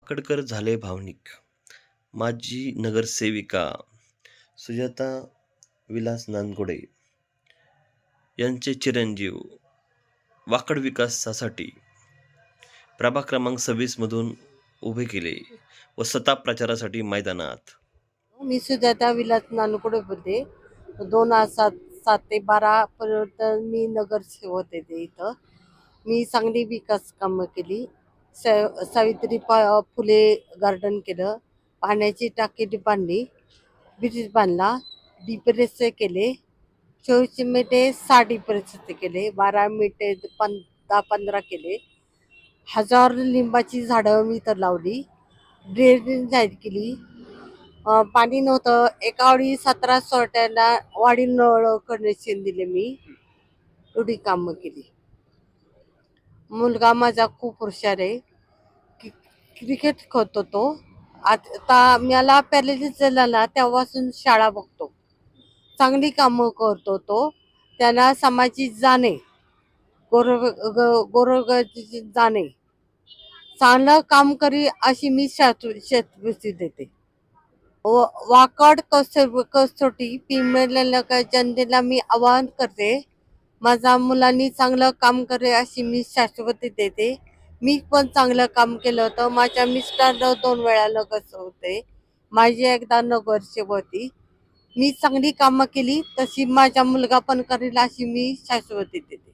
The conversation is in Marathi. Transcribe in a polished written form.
कडकर झाले भावनिक. माजी नगरसेविका सुजाता विलास नांदगुडे यांचे चिरंजीव वाकड विकासासाठी प्रभाग क्रमांक 26 मधून उभे केले व सत्ता प्रचारासाठी मैदानात. मी सुजाता विलास नानकुडे बोलते. 2007 ते 12 पर्यंत मी नगरसेवक होते इथं. मी चांगली विकास कामं केली. सावित्री फुले गार्डन केलं, पाण्याची टाकी बांधली, ब्रिज बांधला, डिप्रेस केले, 24 मिनिटे 6 डिप्रेस केले, 12 मिनिटे 10-15 केले. 1000 लिंबाची झाडं मी तर लावली, ड्रेनेज लाईट केली. पाणी नव्हतं, एका वाडी 17 सोट्याला वाडी नळ कनेक्शन दिले. मी एवढी कामं केली. मुलगा माझा खूप हुशार आहे, क्रिकेट खेळतो तो. आता मला पॅरालिसिस झाला ना तेव्हापासून शाळा बघतो, चांगली कामं करतो तो. त्याला समाजाची जाणे, गोरगरिबाची जाणे, चांगलं काम करी अशी मी शेतवृत्ती देते. वाकड कसोटी पिंपळनेर जनतेला मी आवाहन करते, माझ्या मुलांनी चांगलं काम करे अशी मी शाश्वती देते. मी पण चांगलं काम केलं होतं. माझ्या मिस्टरनं 2 वेळा नगरसेवक होते, माझी एकदा नगरसेवक होती. मी चांगली कामं केली तशी माझा मुलगा पण करेल अशी मी शाश्वती देते.